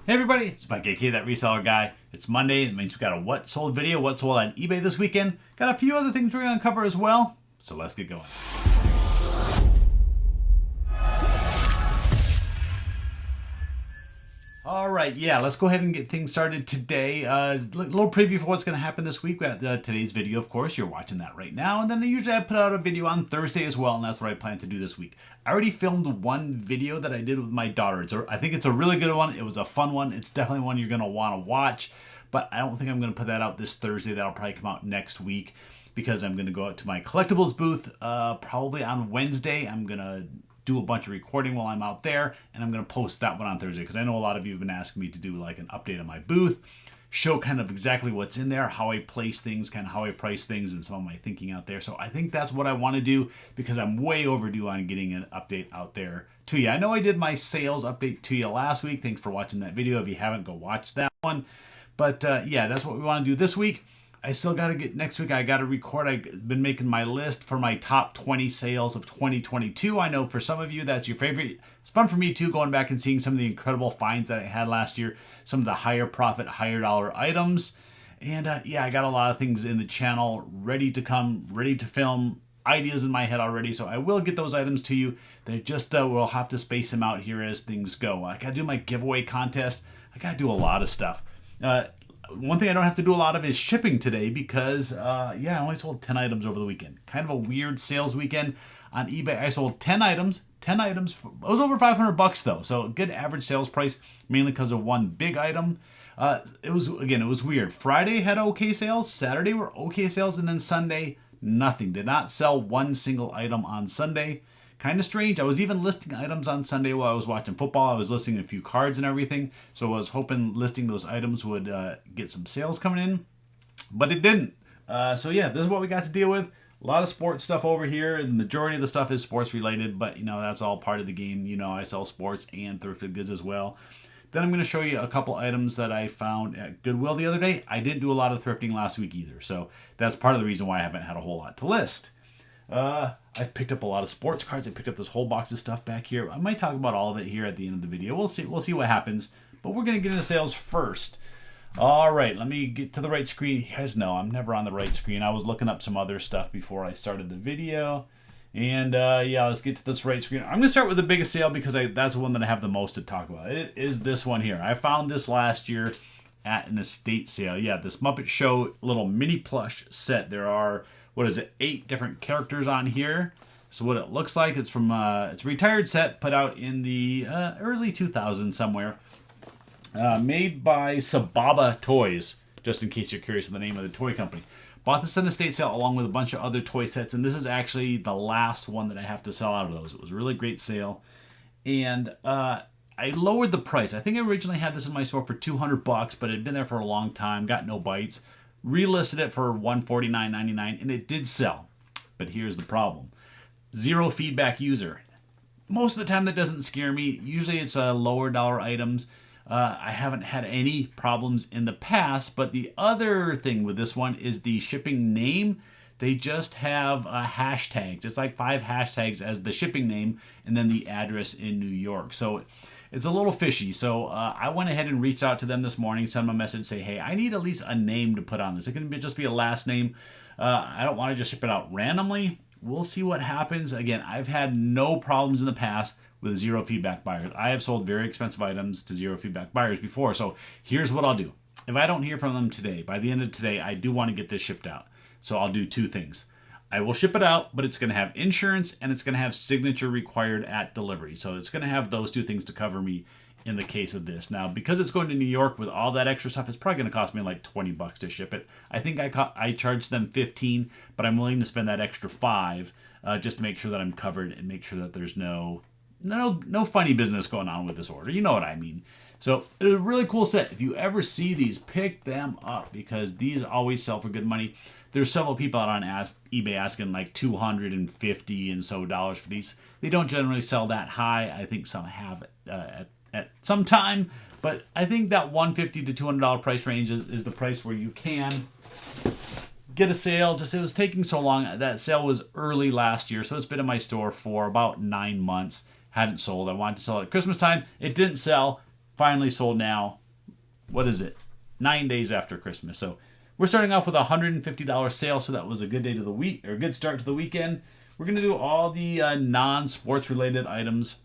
Hey everybody, it's Mike aka That Reseller Guy. It's Monday, it means we got a what sold video, what sold on eBay this weekend. Got a few other things we're going to cover as well, so let's get going. Alright, yeah, let's go ahead and get things started today. Little preview for what's going to happen this week. We got today's video, of course, you're watching that right now. And then usually I put out a video on Thursday as well, and that's what I plan to do this week. I already filmed one video that I did with my daughter. I think it's a really good one. It was a fun one. It's definitely one you're going to want to watch. But I don't think I'm going to put that out this Thursday. That'll probably come out next week because I'm going to go out to my collectibles booth probably on Wednesday. I'm going to do a bunch of recording while I'm out there, and I'm going to post that one on Thursday because I know a lot of you have been asking me to do like an update on my booth, show kind of exactly what's in there, how I place things, kind of how I price things, and some of my thinking out there. So I think that's what I want to do because I'm way overdue on getting an update out there to you. I know I did my sales update to you last week. Thanks for watching that video. If you haven't, go watch that one. But yeah, that's what we want to do this week. I still got to get next week. I got to record. I've been making my list for my top 20 sales of 2022. I know for some of you that's your favorite. It's fun for me too, going back and seeing some of the incredible finds that I had last year, some of the higher profit, higher dollar items. And yeah, I got a lot of things in the channel ready to come, ready to film, ideas in my head already. So I will get those items to you. They just we'll have to space them out here as things go. I got to do my giveaway contest. I got to do a lot of stuff. One thing I don't have to do a lot of is shipping today because, yeah, I only sold 10 items over the weekend. Kind of a weird sales weekend on eBay. I sold 10 items. It was over $500 though, so a good average sales price, mainly because of one big item. It was weird. Friday had okay sales, Saturday were okay sales, and then Sunday, nothing. Did not sell one single item on Sunday. Kind of strange. I was even listing items on Sunday while I was watching football. I was listing a few cards and everything. So I was hoping listing those items would get some sales coming in. But it didn't. So yeah, this is what we got to deal with. A lot of sports stuff over here. And the majority of the stuff is sports related. But, you know, that's all part of the game. You know, I sell sports and thrifted goods as well. Then I'm going to show you a couple items that I found at Goodwill the other day. I didn't do a lot of thrifting last week either. So that's part of the reason why I haven't had a whole lot to list. I've picked up a lot of sports cards. I picked up this whole box of stuff back here. I might talk about all of it here at the end of the video. We'll see what happens. But we're going to get into sales first. All right, let me get to the right screen. You guys know I'm never on the right screen. I was looking up some other stuff before I started the video. And yeah, let's get to this right screen. I'm going to start with the biggest sale because that's the one that I have the most to talk about. It is this one here. I found this last year at an estate sale. Yeah, this Muppet Show little mini plush set. There are, 8 different characters on here. So what it looks like, it's from it's a retired set put out in the early 2000s somewhere. Made by Sababa Toys, just in case you're curious of the name of the toy company. Bought this at an estate sale along with a bunch of other toy sets, and this is actually the last one that I have to sell out of those. It was a really great sale. And I lowered the price. I think I originally had this in my store for $200, but it had been there for a long time, got no bites. Relisted it for $149.99, and it did sell. But here's the problem. 0 feedback user. Most of the time that doesn't scare me. Usually it's lower dollar items. I haven't had any problems in the past, but the other thing with this one is the shipping name. They just have hashtags. It's like 5 hashtags as the shipping name and then the address in New York. So it's a little fishy. So I went ahead and reached out to them this morning, sent them a message, say, hey, I need at least a name to put on this. It can just be a last name. I don't want to just ship it out randomly. We'll see what happens. Again, I've had no problems in the past with 0 feedback buyers. I have sold very expensive items to 0 feedback buyers before. So here's what I'll do. If I don't hear from them today, by the end of today, I do want to get this shipped out. So I'll do 2 things. I will ship it out, but it's going to have insurance and it's going to have signature required at delivery. So it's going to have those 2 things to cover me in the case of this. Now, because it's going to New York with all that extra stuff, it's probably going to cost me like $20 to ship it. I think I charged them $15, but I'm willing to spend that extra $5 just to make sure that I'm covered and make sure that there's no funny business going on with this order. You know what I mean. So it's a really cool set. If you ever see these, pick them up because these always sell for good money. There's several people out on eBay asking like $250 and so dollars for these. They don't generally sell that high. I think some have at some time, but I think that $150 to $200 price range is the price where you can get a sale. Just it was taking so long. That sale was early last year, so it's been in my store for about 9 months. Hadn't sold. I wanted to sell it at Christmas time. It didn't sell. Finally sold now. What is it? 9 days after Christmas. So we're starting off with a $150 sale. So that was a good day to the week, or a good start to the weekend. We're going to do all the non-sports related items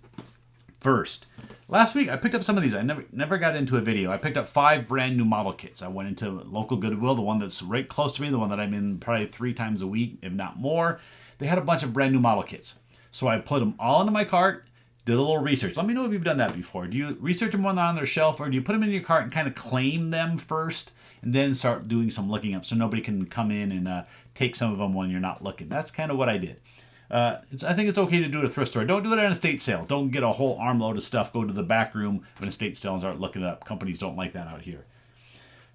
first. Last week I picked up some of these. I never got into a video. I picked up 5 brand new model kits. I went into local Goodwill, the one that's right close to me, the one that I'm in probably 3 times a week, if not more. They had a bunch of brand new model kits. So I put them all into my cart, did a little research. Let me know if you've done that before. Do you research them when they're on their shelf, or do you put them in your cart and kind of claim them first and then start doing some looking up so nobody can come in and take some of them when you're not looking? That's kind of what I did. I think it's okay to do it at a thrift store. Don't do it at an estate sale. Don't get a whole armload of stuff, go to the back room of an estate sale and start looking it up. Companies don't like that out here.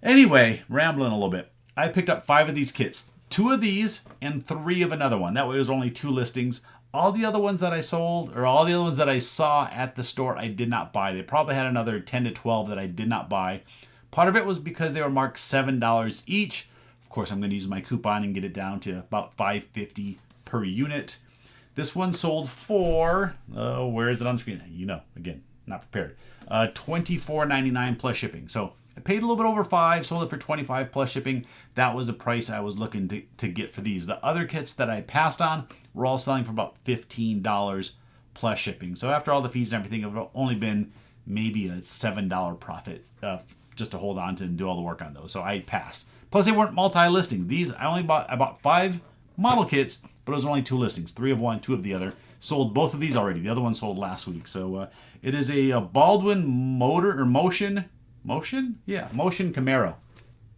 Anyway, rambling a little bit. I picked up 5 of these kits. 2 of these and 3 of another one. That way it was only 2 listings. All the other ones that I sold, or all the other ones that I saw at the store, I did not buy. They probably had another 10 to 12 that I did not buy. Part of it was because they were marked $7 each. Of course, I'm going to use my coupon and get it down to about $5.50 per unit. This one sold for, where is it on screen? You know, again, not prepared. $24.99 plus shipping. So I paid a little bit over $5, sold it for $25 plus shipping. That was the price I was looking to get for these. The other kits that I passed on were all selling for about $15 plus shipping. So after all the fees and everything, it would have only been maybe a $7 profit just to hold on to and do all the work on those. So I passed. Plus they weren't multi-listing. These I bought 5 model kits, but it was only 2 listings. 3 of one, 2 of the other. Sold both of these already. The other one sold last week. So it is a Baldwin Motion Camaro.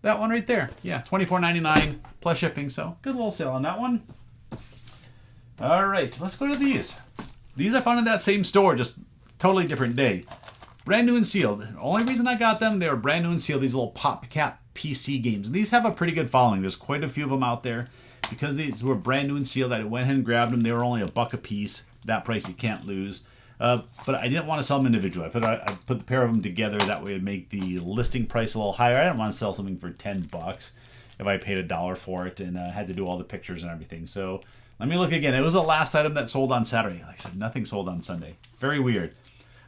That one right there. Yeah, $24.99 plus shipping. So good little sale on that one. All right, let's go to these. These I found in that same store, just totally different day. Brand new and sealed. The only reason I got them, they were brand new and sealed. These little PopCap PC games. And these have a pretty good following. There's quite a few of them out there. Because these were brand new and sealed, I went ahead and grabbed them. They were only $1 a piece. That price you can't lose. But I didn't want to sell them individually. I put the pair of them together. That way it'd make the listing price a little higher. I didn't want to sell something for $10 if I paid $1 for it and had to do all the pictures and everything. So let me look again. It was the last item that sold on Saturday. Like I said, nothing sold on Sunday. Very weird.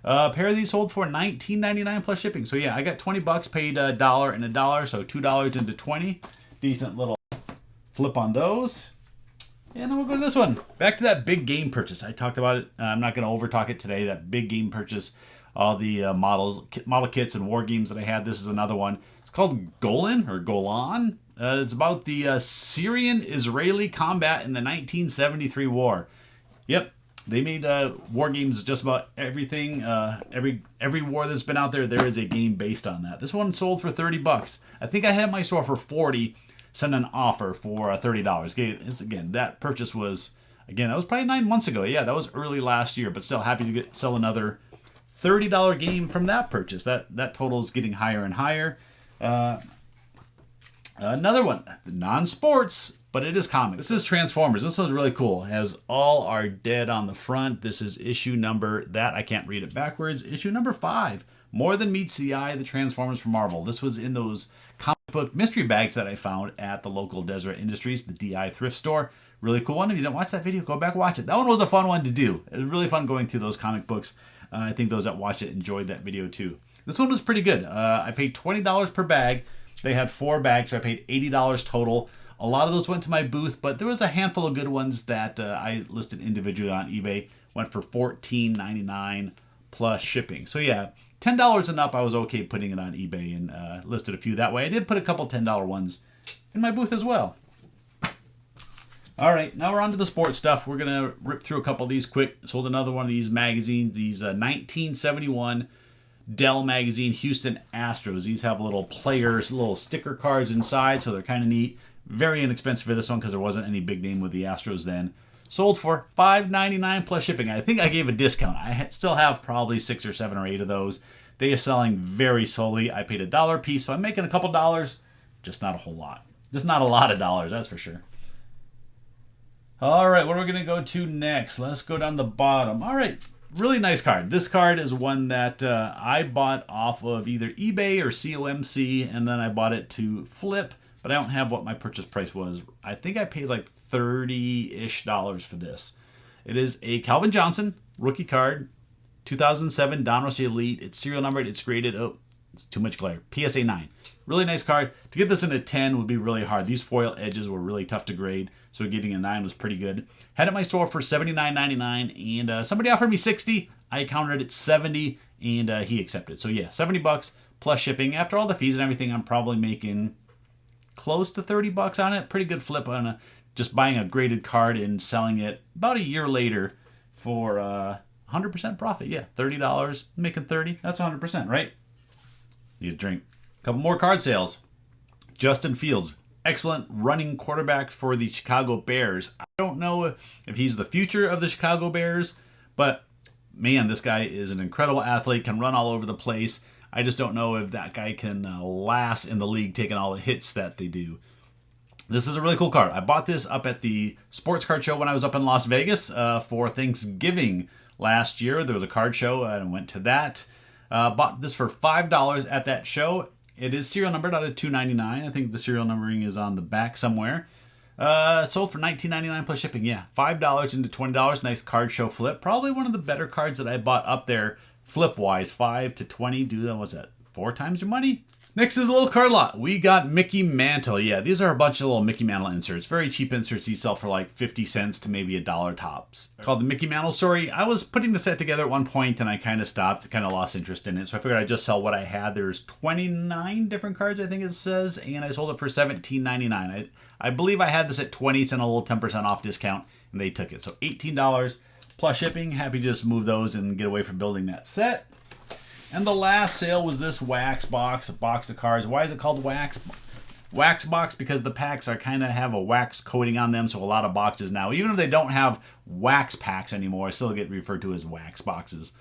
A pair of these sold for $19.99 plus shipping. So yeah, I got $20, paid $1 and $1, so $2 into $20. Decent little flip on those. And then we'll go to this one. Back to that big game purchase. I talked about it. I'm not going to overtalk it today. That big game purchase. All the model kits and war games that I had. This is another one. It's called Golan or Golan. It's about the Syrian-Israeli combat in the 1973 war. Yep. They made war games just about everything. Every war that's been out there, there is a game based on that. This one sold for $30. I think I had it in my store for $40. Sent an offer for $30. Again, that purchase was, that was probably 9 months ago. Yeah, that was early last year, but still happy to sell another $30 game from that purchase. That total is getting higher and higher. Another one, non-sports, but it is comic. This is Transformers. This one's really cool. It has All Are Dead on the front. This is issue number, I can't read it backwards, issue number 5. More Than Meets the Eye, the Transformers from Marvel. This was in those comic book mystery bags that I found at the local Deseret Industries, the DI thrift store. Really cool one. If you didn't watch that video, go back watch it. That one was a fun one to do. It was really fun going through those comic books. I think those that watched it enjoyed that video too. This one was pretty good. I paid $20 per bag. They had 4 bags, so I paid $80 total. A lot of those went to my booth, but there was a handful of good ones that I listed individually on eBay. Went for $14.99 plus shipping. So yeah, $10 and up, I was okay putting it on eBay and listed a few that way. I did put a couple $10 ones in my booth as well. All right, now we're on to the sports stuff. We're going to rip through a couple of these quick. Sold another one of these magazines, these 1971 Dell magazine Houston Astros. These have little players, little sticker cards inside, so they're kind of neat. Very inexpensive for this one because there wasn't any big name with the Astros then. Sold for $5.99 plus shipping. I think I gave a discount. I still have probably 6 or 7 or 8 of those. They are selling very slowly. I paid $1 a piece, so I'm making a couple dollars. Just not a whole lot. Just not a lot of dollars, that's for sure. All right, what are we going to go to next? Let's go down the bottom. All right, really nice card. This card is one that I bought off of either eBay or COMC, and then I bought it to flip, but I don't have what my purchase price was. I think I paid like $30-ish for this. It is a Calvin Johnson rookie card. 2007 Donruss Elite. It's serial numbered. It's graded. Oh, it's too much glare. PSA 9. Really nice card. To get this in a 10 would be really hard. These foil edges were really tough to grade, so getting a 9 was pretty good. Had it at my store for $79.99, and somebody offered me $60. I countered it at $70, and he accepted. So yeah, $70 plus shipping. After all the fees and everything, I'm probably making close to $30 on it. Pretty good flip on just buying a graded card and selling it about a year later for 100% profit. Yeah, $30, making $30. That's 100%, right? Need a drink. Couple more card sales. Justin Fields, excellent running quarterback for the Chicago Bears. I don't know if he's the future of the Chicago Bears, but man, this guy is an incredible athlete, can run all over the place. I just don't know if that guy can last in the league taking all the hits that they do. This is a really cool card. I bought this up at the sports card show when I was up in Las Vegas for Thanksgiving last year. There was a card show and I went to that. Bought this for $5 at that show. It is serial numbered out of $2.99. I think the serial numbering is on the back somewhere. Sold for $19.99 plus shipping. Yeah, $5 into $20. Nice card show flip. Probably one of the better cards that I bought up there flip-wise. 5 to 20. Do that, what's that? 4 times your money? Next is a little card lot. We got Mickey Mantle. Yeah, these are a bunch of little Mickey Mantle inserts. Very cheap inserts. These sell for like 50 cents to maybe $1 tops. Called the Mickey Mantle Story. I was putting the set together at one point and I kind of stopped, kind of lost interest in it. So I figured I'd just sell what I had. There's 29 different cards, I think it says, and I sold it for $17.99. I believe I had this at 20 cents, a little 10% off discount, and they took it. So $18 plus shipping. Happy to just move those and get away from building that set. And the last sale was this wax box, a box of cards. Why is it called wax? Wax box because the packs are kind of have a wax coating on them, so a lot of boxes now, even if they don't have wax packs anymore, still get referred to as wax boxes.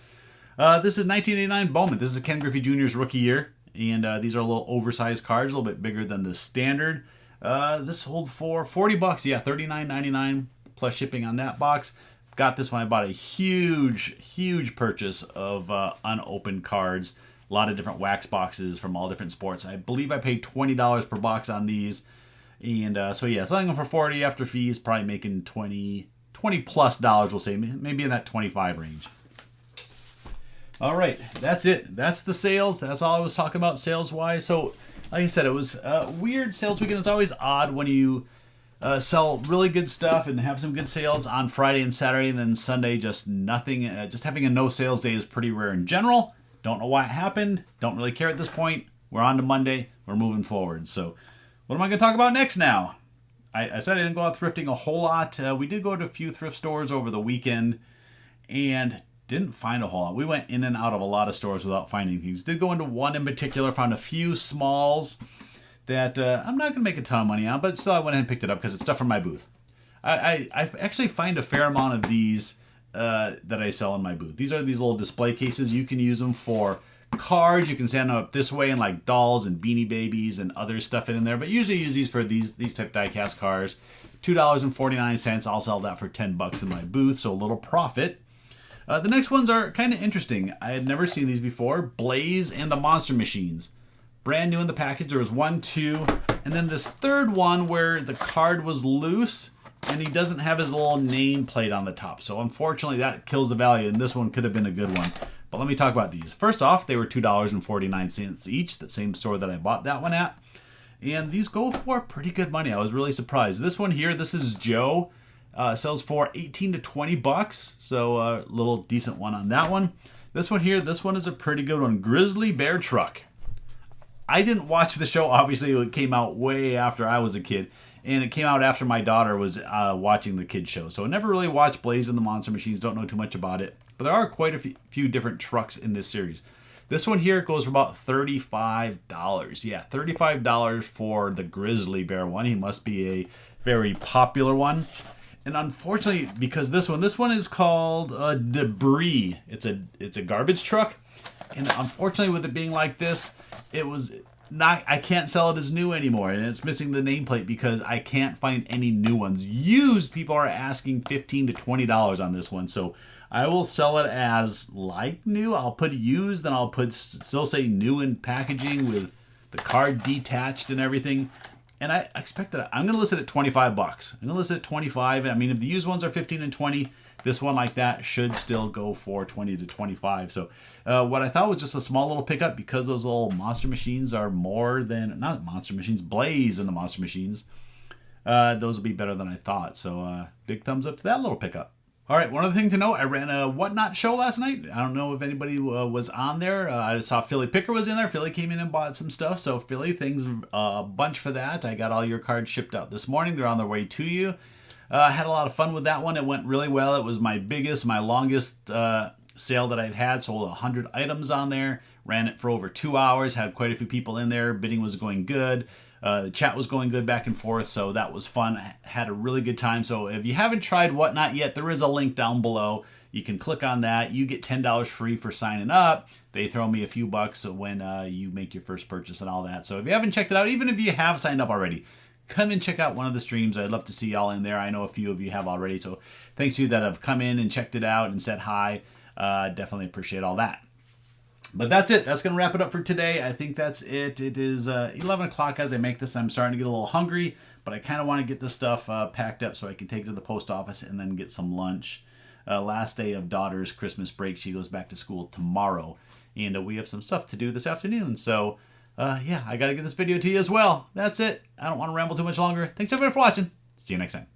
This is 1989 Bowman. This is Ken Griffey Jr.'s rookie year, and these are a little oversized cards, a little bit bigger than the standard. This sold for $40. Yeah, $39.99 plus shipping on that box. Got this one. I bought a huge purchase of unopened cards. A lot of different wax boxes from all different sports. I believe I paid $20 per box on these. And so yeah, selling them for $40 after fees, probably making $20 plus dollars, we'll say. Maybe in that 25 range. All right, that's it. That's the sales. That's all I was talking about sales-wise. So like I said, it was a weird sales weekend. It's always odd when you sell really good stuff and have some good sales on Friday and Saturday, and then Sunday just nothing. Just having a no sales day is pretty rare in general. Don't know why it happened. Don't really care at this point. We're on to Monday. We're moving forward. So what am I going to talk about next now? I said I didn't go out thrifting a whole lot. We did go to a few thrift stores over the weekend and didn't find a whole lot. We went in and out of a lot of stores without finding things. Did go into one in particular, found a few smalls that I'm not going to make a ton of money on, but still I went ahead and picked it up because it's stuff from my booth. I actually find a fair amount of these that I sell in my booth. These are these little display cases. You can use them for cards. You can stand them up this way and like dolls and Beanie Babies and other stuff in there. But usually use these for these type die-cast cards. $2.49. I'll sell that for $10 in my booth, so a little profit. The next ones are kind of interesting. I had never seen these before. Blaze and the Monster Machines. Brand new in the package. There was 1, 2, and then this third one where the card was loose and he doesn't have his little name plate on the top. So unfortunately that kills the value, and this one could have been a good one. But let me talk about these. First off, they were $2.49 each, the same store that I bought that one at. And these go for pretty good money. I was really surprised. This one here, this is Joe. Sells for $18 to $20, so a little decent one on that one. This one here, this one is a pretty good one. Grizzly Bear Truck. I didn't watch the show, obviously. It came out way after I was a kid, and it came out after my daughter was watching the kids show. So I never really watched Blaze and the Monster Machines, don't know too much about it. But there are quite a few different trucks in this series. This one here goes for about $35. Yeah, $35 for the Grizzly Bear one. He must be a very popular one. And unfortunately, because this one is called Debris. It's a garbage truck. And unfortunately, with it being like this, it was not. I can't sell it as new anymore, and it's missing the nameplate because I can't find any new ones. Used, people are asking $15 to $20 on this one, so I will sell it as like new. I'll put used, then I'll put still say new in packaging with the card detached and everything. And I expect that I'm going to list it at $25. I'm going to list it at $25. I mean, if the used ones are $15 and $20, This one like that should still go for 20 to 25. So what I thought was just a small little pickup, because those little monster machines are more than, not monster machines, Blaze in the monster machines. Those will be better than I thought. So big thumbs up to that little pickup. All right, one other thing to note, I ran a Whatnot show last night. I don't know if anybody was on there. I saw Philly Picker was in there. Philly came in and bought some stuff. So Philly, thanks a bunch for that. I got all your cards shipped out this morning. They're on their way to you. I had a lot of fun with that one. It went really well. It was my longest sale that I've had. Sold 100 items on there. Ran it for over 2 hours. Had quite a few people in there. Bidding was going good. The chat was going good back and forth, so that was fun. I had a really good time. So if you haven't tried Whatnot yet, there is a link down below. You can click on that. You get $10 free for signing up. They throw me a few bucks when you make your first purchase and all that. So if you haven't checked it out, even if you have signed up already, come and check out one of the streams. I'd love to see y'all in there. I know a few of you have already. So thanks to you that have come in and checked it out and said hi. Definitely appreciate all that. But that's it. That's going to wrap it up for today. I think that's it. It is 11 o'clock as I make this. I'm starting to get a little hungry, but I kind of want to get this stuff packed up so I can take it to the post office and then get some lunch. Last day of daughter's Christmas break. She goes back to school tomorrow, and we have some stuff to do this afternoon. So, yeah, I got to get this video to you as well. That's it. I don't want to ramble too much longer. Thanks everybody for watching. See you next time.